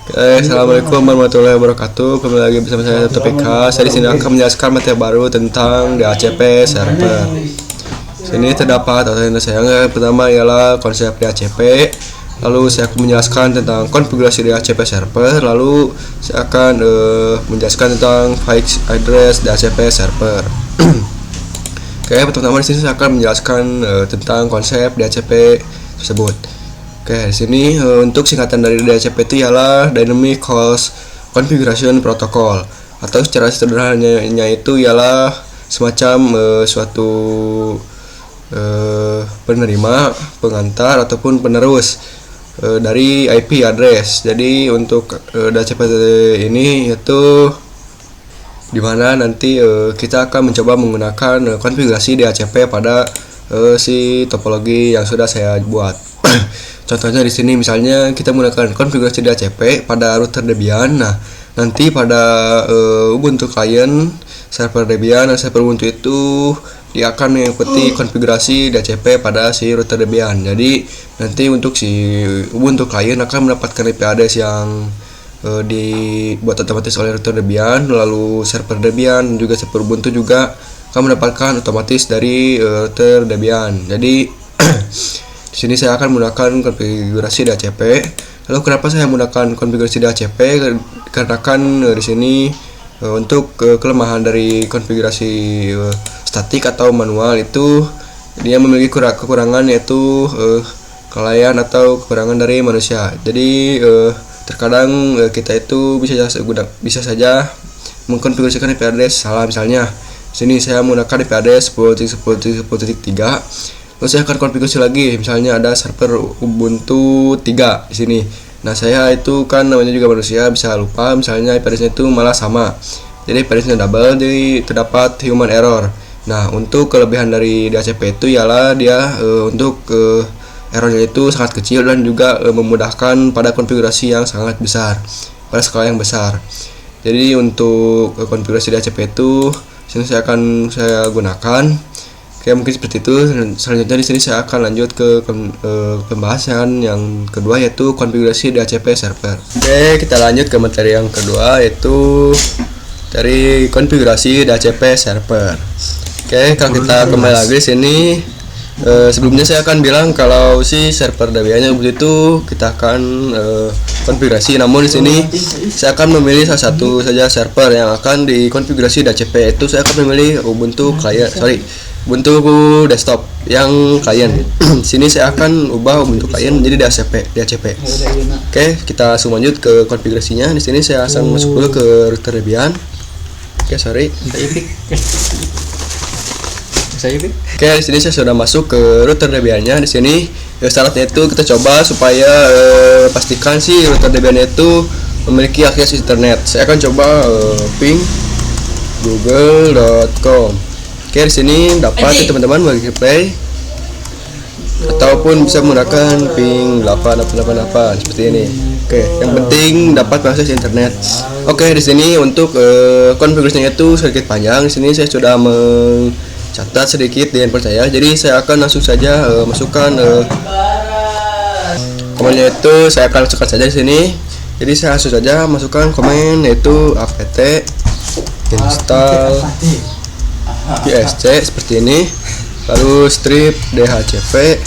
Assalamualaikum warahmatullahi wabarakatuh. Kembali lagi bersama saya Topik K. Saya di sini akan menjelaskan materi baru tentang DHCP server. Sini terdapat yang saya pertama ialah konsep DHCP. Lalu saya akan menjelaskan tentang konfigurasi DHCP server. Lalu saya akan menjelaskan tentang file address DHCP server. Oke, pertama di sini saya akan menjelaskan tentang konsep DHCP tersebut. Oke, di sini untuk singkatan dari DHCP itu ialah Dynamic Host Configuration Protocol, atau secara sederhananya itu ialah semacam suatu penerima, pengantar ataupun penerus dari IP address. Jadi untuk DHCP ini yaitu dimana nanti kita akan mencoba menggunakan konfigurasi DHCP pada si topologi yang sudah saya buat. Contohnya di sini misalnya kita menggunakan konfigurasi DHCP pada router Debian. Nah, nanti pada Ubuntu client, server Debian dan server Ubuntu itu dia akan mengikuti konfigurasi DHCP pada si router Debian. Jadi nanti untuk si Ubuntu client akan mendapatkan IP address yang dibuat otomatis oleh router Debian, lalu server Debian juga server Ubuntu juga akan mendapatkan otomatis dari router Debian. Jadi di sini saya akan menggunakan konfigurasi DHCP. Lalu kenapa saya menggunakan konfigurasi DHCP? Karena kan di sini untuk kelemahan dari konfigurasi statik atau manual itu dia memiliki kekurangan, yaitu kelalaian atau kekurangan dari manusia. Jadi terkadang kita itu bisa saja mengkonfigurasikan IP address salah. Misalnya di sini saya menggunakan IP address 10.10.10.3. Lalu saya akan konfigurasi lagi, misalnya ada server Ubuntu 3 di sini. Nah, saya itu kan namanya juga manusia, bisa lupa, misalnya IP address-nya itu malah sama. Jadi IP address-nya double, jadi terdapat human error. Nah, untuk kelebihan dari DHCP itu ialah dia untuk errornya itu sangat kecil dan juga memudahkan pada konfigurasi yang sangat besar, pada skala yang besar. Jadi untuk konfigurasi DHCP itu sini saya gunakan. Oke, mungkin seperti itu. Selanjutnya di sini saya akan lanjut ke pembahasan yang kedua, yaitu konfigurasi DHCP server. Oke, kita lanjut ke materi yang kedua, yaitu dari konfigurasi DHCP server. Oke, kalau kita kembali lagi di sini, sebelumnya saya akan bilang kalau si server Debian itu kita akan konfigurasi. Namun di sini saya akan memilih salah satu saja server yang akan dikonfigurasi DHCP. Itu saya akan memilih Ubuntu Ubuntu desktop yang klien. Sini saya akan ubah Ubuntu klien menjadi DHCP. Oke, kita langsung lanjut ke konfigurasinya. Di sini saya akan masuk dulu ke router Debian. Oke, di sini saya sudah masuk ke router Debian-nya. Di sini syaratnya itu kita coba supaya pastikan si router Debian itu memiliki akses internet. Saya akan coba ping google.com. Oke, di sini dapat teman-teman bagi play ataupun bisa menggunakan ping 8888 seperti ini. Oke, yang penting dapat akses internet. Oke, di sini untuk konfigurasinya itu sedikit panjang. Di sini saya sudah mencatat sedikit di handphone saya. Jadi saya akan langsung saja masukkan komennya itu saya akan masukkan saja di sini. Jadi saya langsung saja masukkan komen, yaitu apt install PSC seperti ini, lalu strip DHCP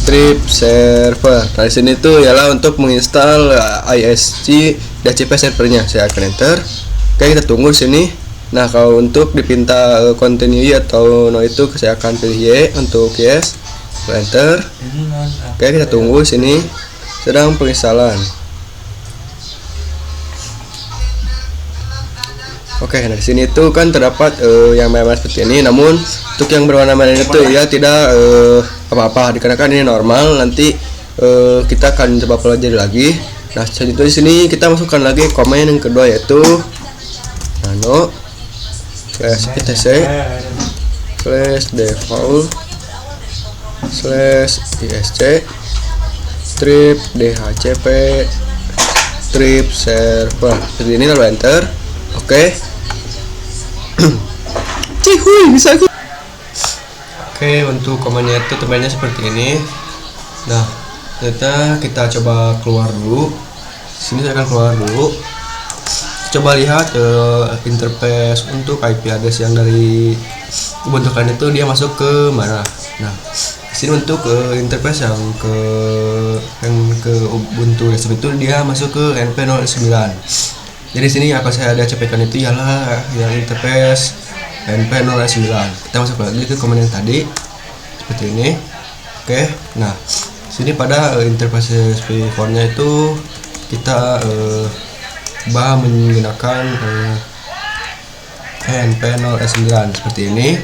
strip server. Nah, di sini tuh ialah untuk menginstal ISC DHCP servernya. Saya akan enter. Oke, kita tunggu di sini. Nah, kalau untuk dipinta continue atau no itu saya akan pilih Y untuk yes. Enter. Oke, kita tunggu di sini sedang penginstalan. Oke, nah di sini itu kan terdapat yang merah seperti ini. Namun untuk yang berwarna merah itu ya tidak apa-apa, dikarenakan ini normal. Nanti kita akan coba pelajari lagi. Nah, selanjutnya di sini kita masukkan lagi komen yang kedua, yaitu nano /etc /default /isc strip DHCP strip server. Seperti ini, lalu enter. Oke. Cihuy, bisa aku. Oke, untuk komennya itu temannya seperti ini. Nah, kita coba keluar dulu. Sini saya akan keluar dulu. Coba lihat interface untuk IP address yang dari Ubuntu kalian itu dia masuk ke mana. Nah, di sini untuk interface yang ke Ubuntu desktop itu dia masuk ke NP09. Jadi sini akan saya DHCP-kan itu ialah yang interface NP09. Kita masuk lagi ke komen yang tadi seperti ini. Oke. Nah, sini pada interface SP4-nya itu kita menggunakan NP09 seperti ini.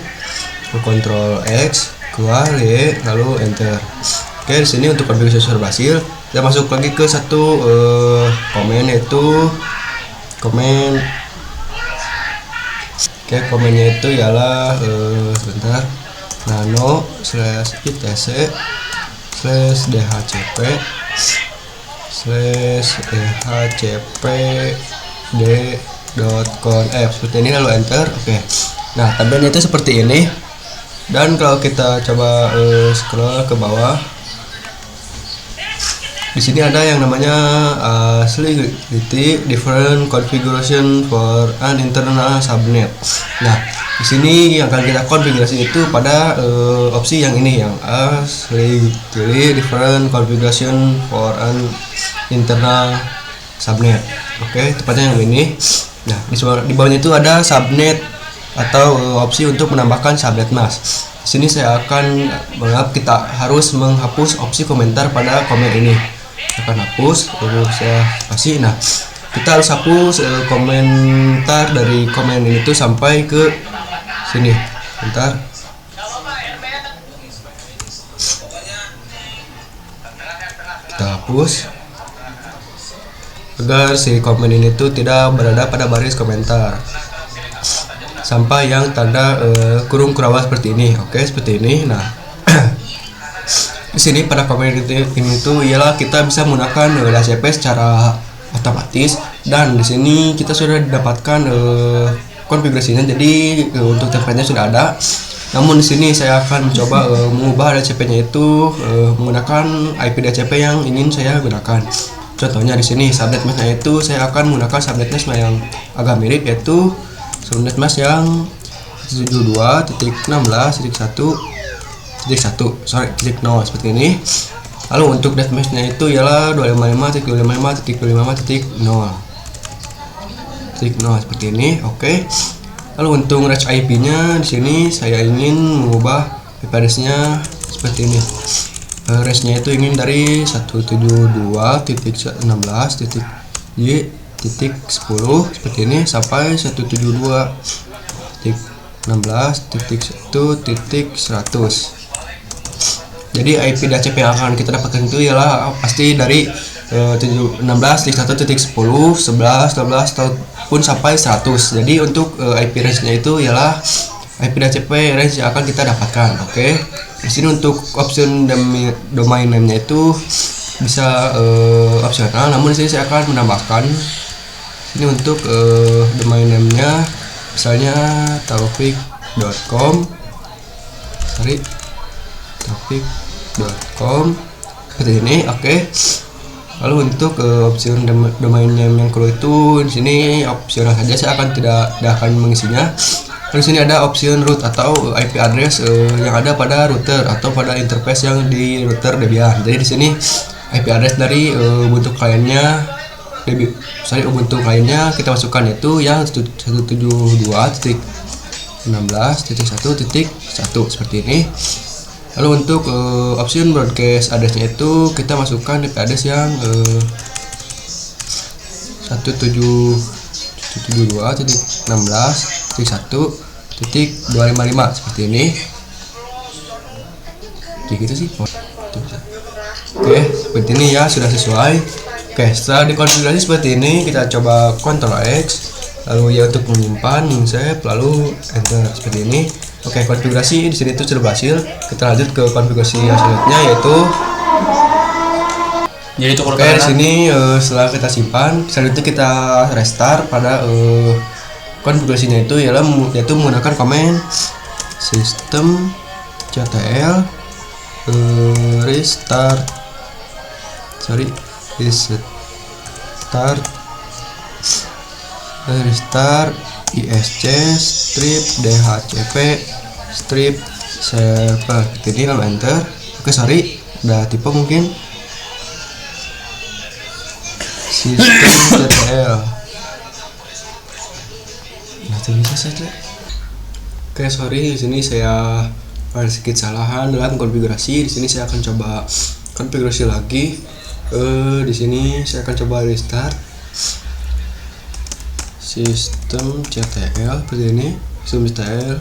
Ctrl X, keluar Y, lalu enter. Oke, di sini untuk konfigurasi sudah berhasil. Kita masuk lagi ke satu komen, yaitu komen. Oke, komennya itu ialah sebentar, nano /itc /dhcp /dhcpd.conf seperti ini, lalu enter. Oke. Nah, tampilannya itu seperti ini. Dan kalau kita coba scroll ke bawah, di sini ada yang namanya slightly different configuration for an internal subnet. Nah, di sini yang akan kita konfigurasi itu pada opsi yang ini, yang slightly different configuration for an internal subnet. Oke, tepatnya yang ini. Nah, di bawahnya itu ada subnet atau opsi untuk menambahkan subnet mask. Di sini saya akan kita harus menghapus opsi komentar pada komen ini. Akan hapus, lalu saya kasih. Nah, kita harus hapus komentar dari komen ini tuh sampai ke sini. Bentar. Kita hapus agar si komen ini tuh tidak berada pada baris komentar sampai yang tanda kurung kurawal seperti ini. Oke, seperti ini. Nah, di sini pada komen ini tuh ialah kita bisa menggunakan DHCP secara otomatis, dan di sini kita sudah dapatkan konfigurasinya. Jadi untuk template-nya sudah ada. Namun di sini saya akan mencoba mengubah DHCP-nya itu menggunakan IP DHCP yang ingin saya gunakan. Contohnya di sini subnet mask-nya itu saya akan menggunakan subnet mask yang agak mirip, yaitu subnet mask yang 72.16.1.0 seperti ini. Lalu untuk net mask-nya itu ialah 255.255.0 seperti ini. Oke. Lalu untuk range IP-nya di sini saya ingin mengubah IP address-nya seperti ini. Range-nya itu ingin dari 172.16.y.10 seperti ini sampai 172.16.1.100. Jadi IP DHCP yang akan kita dapatkan itu ialah pasti dari 16.1.10, 11, 12 ataupun sampai 100. Jadi untuk IP range-nya itu ialah IP DHCP range yang akan kita dapatkan. Oke. Di sini untuk option domain name-nya itu bisa opsional, namun di sini saya akan menambahkan. Ini untuk domain name-nya misalnya taufik.com. taufik.com seperti ini. Oke. Lalu untuk opsi domain name yang kedua itu di sini opsional saja, saya tidak akan mengisinya. Lalu di sini ada option root atau IP address yang ada pada router atau pada interface yang di router Debian. Jadi di sini IP address dari Ubuntu kliennya Ubuntu kliennya kita masukkan, yaitu yang 172.16.1.1 seperti ini. Lalu untuk option broadcast address-nya itu kita masukkan IP address yang 172.16.1.255 seperti ini. Kayak gitu sih. Oke, seperti ini ya, sudah sesuai. Oke, setelah dikonfigurasi seperti ini, kita coba Ctrl X, lalu ya untuk menyimpan, save, lalu enter seperti ini. Oke, konfigurasi di sini itu sudah berhasil. Kita lanjut ke konfigurasi yang selanjutnya, yaitu jadi itu oke, di sini setelah kita simpan, selanjutnya kita restart. Pada konfigurasinya itu yaitu menggunakan command system.ctl reset start restart ISC strip DHCP strip server. Jadi lalu enter. Oke, sorry udah tipe mungkin. Sistem TTL. Nah, itu bisa saja. Oke, sorry di sini saya ada sedikit kesalahan dalam konfigurasi. Di sini saya akan coba konfigurasi lagi. Di sini saya akan coba restart sistem CTL seperti ini. Sistem CTL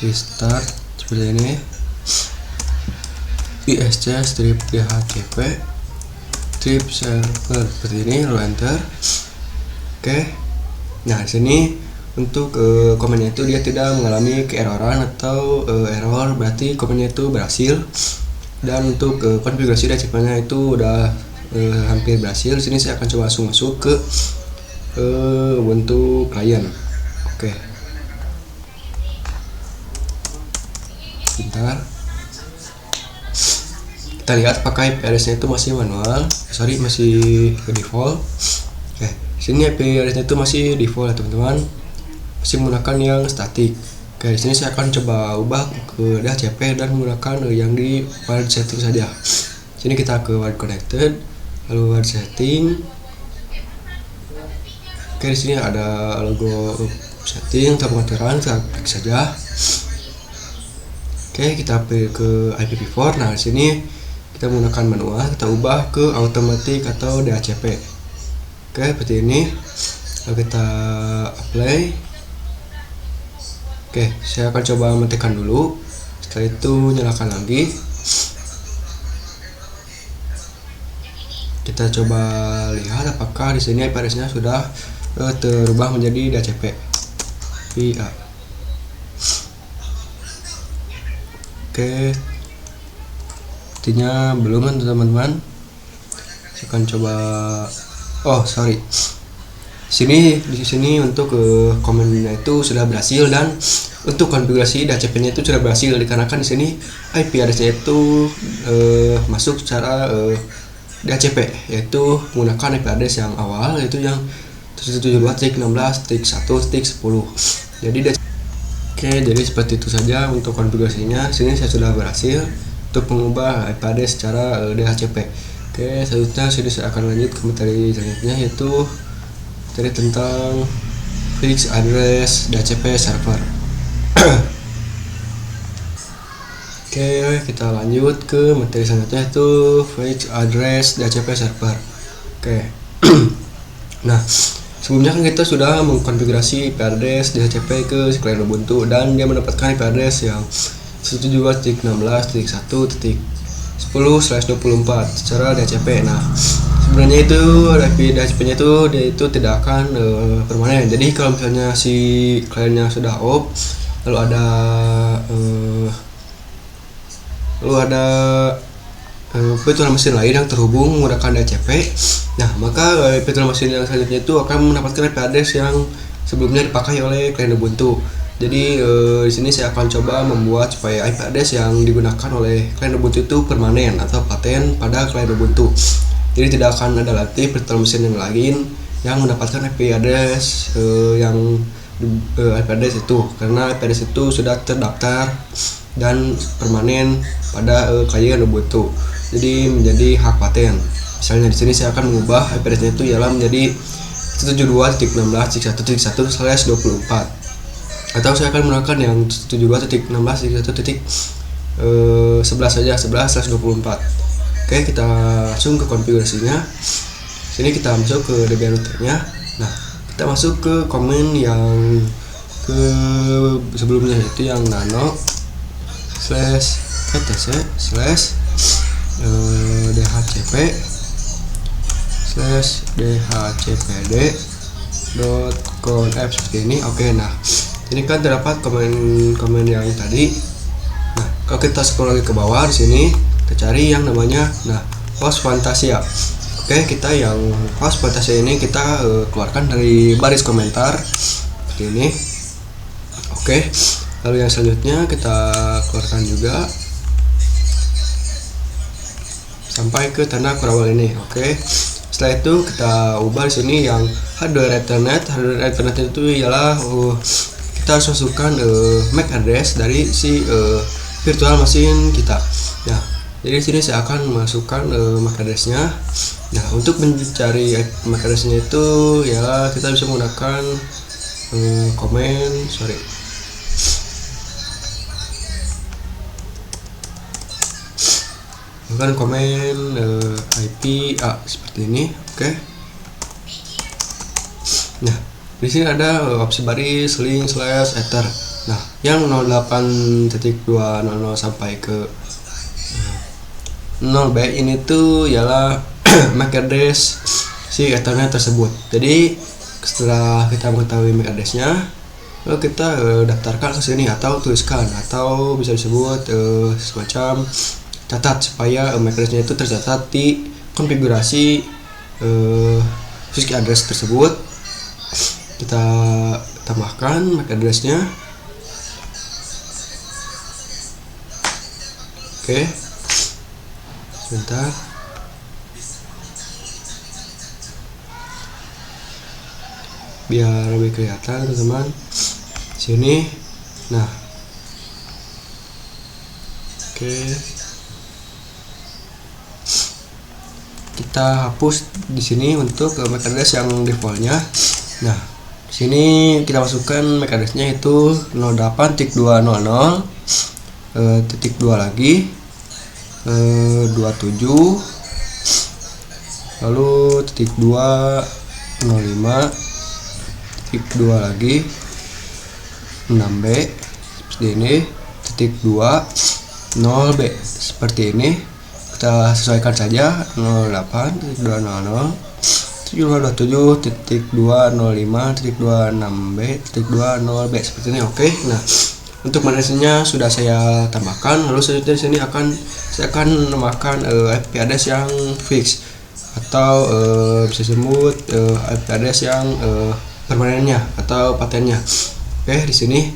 restart seperti ini. ISC strip DHCP strip server seperti ini, lalu enter. Oke. Nah, di sini untuk komennya itu dia tidak mengalami keeroran atau error, berarti komennya itu berhasil. Dan untuk konfigurasi DHCP-nya itu udah hampir berhasil. Di sini saya akan coba langsung masuk ke Ubuntu client. Oke. Bentar. Kita lihat apakah IP address-nya itu masih manual. Sorry, masih default. Oke. Sini IP address-nya itu masih default ya teman-teman, masih menggunakan yang static. Oke, di sini saya akan coba ubah ke DHCP dan menggunakan yang di wired setting saja. Sini kita ke wired connected, lalu wired setting. Oke, di sini ada logo setting atau pengaturan, kita klik saja. Oke, kita ke IPv4. Nah, di sini kita menggunakan manual, kita ubah ke automatic atau DHCP. Oke, seperti ini. Lalu kita apply. Oke, saya akan coba matikan dulu. Setelah itu nyalakan lagi. Kita coba lihat apakah di sini IP address-nya sudah terubah menjadi DHCP. Iya. Oke. Artinya belum kan teman-teman. Saya akan coba. Oh, sorry. Di sini untuk komennya itu sudah berhasil, dan untuk konfigurasi DHCP-nya itu sudah berhasil dikarenakan di sini IP address-nya itu masuk secara DHCP, yaitu menggunakan IP address yang awal, yaitu yang 172.16.1.10. Jadi seperti itu saja untuk konfigurasinya. Di sini saya sudah berhasil untuk mengubah IP address secara DHCP. Oke, selanjutnya saya akan lanjut ke materi selanjutnya, yaitu materi tentang fix address DHCP server. Oke, kita lanjut ke materi selanjutnya, yaitu fix address DHCP server. Oke. Nah, sebelumnya kan kita sudah mengkonfigurasi IP address DHCP ke client Ubuntu, dan dia mendapatkan IP address yang 172.16.10/24 secara DHCP. Nah, sebenarnya itu IP DHCP-nya itu tidak akan permanen. Jadi kalau misalnya si kliennya sudah off, lalu ada virtual mesin lain yang terhubung menggunakan DHCP, nah maka virtual mesin yang selanjutnya itu akan mendapatkan IP address yang sebelumnya dipakai oleh klien Ubuntu. Jadi di sini saya akan coba membuat supaya IP address yang digunakan oleh klien Ubuntu itu permanen atau paten pada klien Ubuntu. Jadi tidak akan ada lagi virtual mesin yang lain yang mendapatkan IP address IP address itu, karena IP address itu sudah terdaftar dan permanen pada klien Ubuntu. Jadi menjadi hak paten. Misalnya di sini saya akan mengubah IP address itu ialah menjadi 172.16.1.1/24. Atau saya akan menggunakan yang 72.16.1.11 saja, 11/24. Oke, kita langsung ke konfigurasinya. Sini kita masuk ke Debian routernya. Nah, kita masuk ke komen yang ke sebelumnya, itu yang nano /etc/ dhcpd.conf seperti ini. Oke, nah ini kan terdapat komen yang tadi. Nah, kalau kita scroll lagi ke bawah di sini, kita cari yang namanya host Fantasia. Oke, kita yang host Fantasia ini kita keluarkan dari baris komentar seperti ini. Oke, lalu yang selanjutnya kita keluarkan juga sampai ke tanda kurawal ini. Oke. Setelah itu kita ubah di sini yang hardware Ethernet. Hardware Ethernet itu ialah kita harus masukkan MAC address dari si virtual machine kita. Nah, jadi di sini saya akan masukkan MAC address-nya. Nah, untuk mencari MAC address-nya itu ya kita bisa menggunakan komen IP seperti ini. Oke. Nah, di sini ada opsi baris /ether. Nah, yang 08.200 sampai ke 0B ini tuh ialah MAC address si Ethernet tersebut. Jadi setelah kita mengetahui MAC address-nya, lalu kita daftarkan ke sini atau tuliskan, atau bisa disebut semacam catat supaya MAC address-nya itu tercatat di konfigurasi physical address tersebut. Kita tambahkan MAC address-nya. Oke. Sebentar. Biar lebih kelihatan teman-teman. Sini. Nah. Oke. Kita hapus di sini untuk MAC address yang defaultnya. Nah, di sini kita masukkan MAC address-nya itu 08.200 titik 2 lagi 27 lalu titik 205 titik 2 lagi 6B seperti ini, titik 2 0B seperti ini. Kita sesuaikan saja 08.200.27.205.26B seperti ini. Oke. Nah, untuk magnetnya sudah saya tambahkan. Lalu selanjutnya di sini saya akan menambahkan IP address yang fix atau bisa disebut IP address yang permanennya atau patennya. Oke, di sini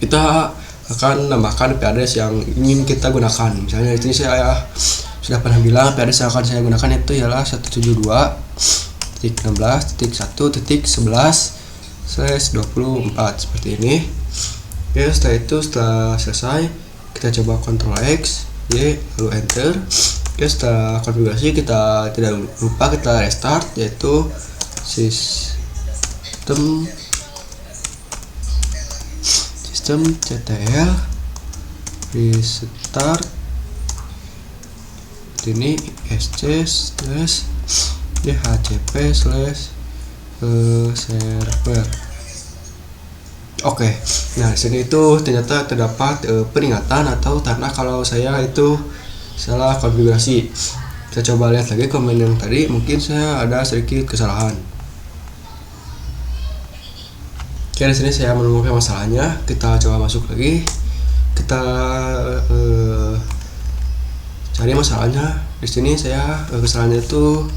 kita akan menambahkan IP address yang ingin kita gunakan. Misalnya di sini saya sudah pernah bilang IP address yang akan saya gunakan itu ialah 172.16.11/24 seperti ini. Oke, setelah itu setelah selesai kita coba Ctrl X, Y, lalu Enter. Oke, setelah konfigurasi kita tidak lupa kita restart, yaitu sistem CTL restart ini sc/dhcp/server. Oke, nah di sini itu ternyata terdapat peringatan atau tanda kalau saya itu salah konfigurasi. Kita coba lihat lagi komen yang tadi, mungkin saya ada sedikit kesalahan. Oke, di sini saya menemukan masalahnya. Kita coba masuk lagi. Kita cari masalahnya. Di sini saya kesalahannya itu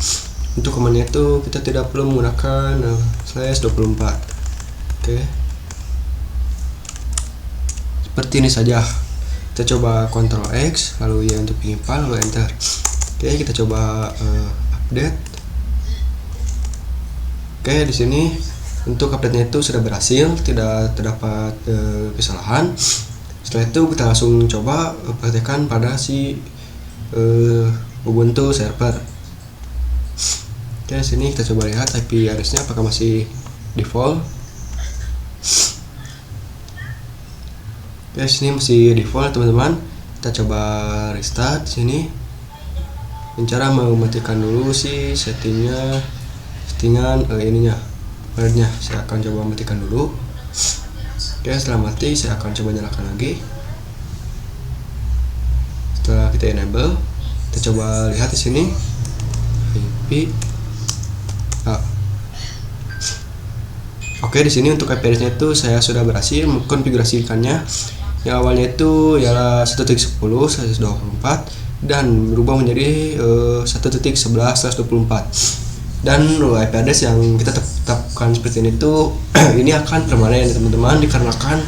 untuk komennya itu kita tidak perlu menggunakan /24. Oke. Seperti ini saja. Kita coba Ctrl X, lalu ya untuk penyimpan, lalu Enter. Oke, kita coba update. Oke, di sini untuk update-nya itu sudah berhasil, tidak terdapat kesalahan. Setelah itu kita langsung coba praktekkan pada si Ubuntu server. Oke, sini kita coba lihat IP address-nya apakah masih default. Oke, sini masih default teman-teman. Kita coba restart sini. Cara mematikan dulu si settingan ininya, nya. Saya akan coba matikan dulu. Oke, setelah mati saya akan coba nyalakan lagi. Setelah kita enable, kita coba lihat di sini IP. Oke, di sini untuk IP address-nya itu saya sudah berhasil mengkonfigurasikannya. Yang awalnya itu ialah 1.10/124 dan berubah menjadi 1.11/24. Dan IP address yang kita tetapkan seperti ini tuh ini akan permanen teman-teman, dikarenakan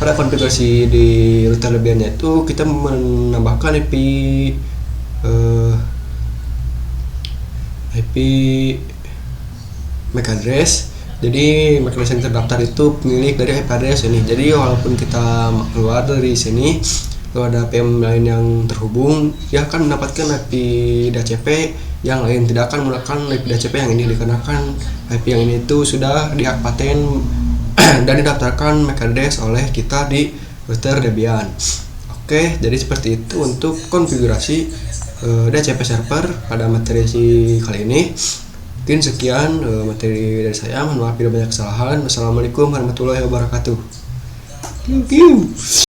pada konfigurasi di router lebihannya itu kita menambahkan IP eh, IP MAC address. Jadi MAC address yang terdaftar itu pemilik dari IP address ini. Jadi walaupun kita keluar dari sini, kalau ada PM lain yang terhubung, dia akan mendapatkan IP DHCP yang lain, tidak akan menggunakan IP DHCP yang ini dikarenakan IP yang ini itu sudah dihak paten dan didaftarkan MAC address oleh kita di router Debian. Oke, jadi seperti itu untuk konfigurasi DHCP server pada materi kali ini. Mungkin sekian materi dari saya. Mohon maaf bila banyak kesalahan. Wassalamualaikum warahmatullahi wabarakatuh. Thank you.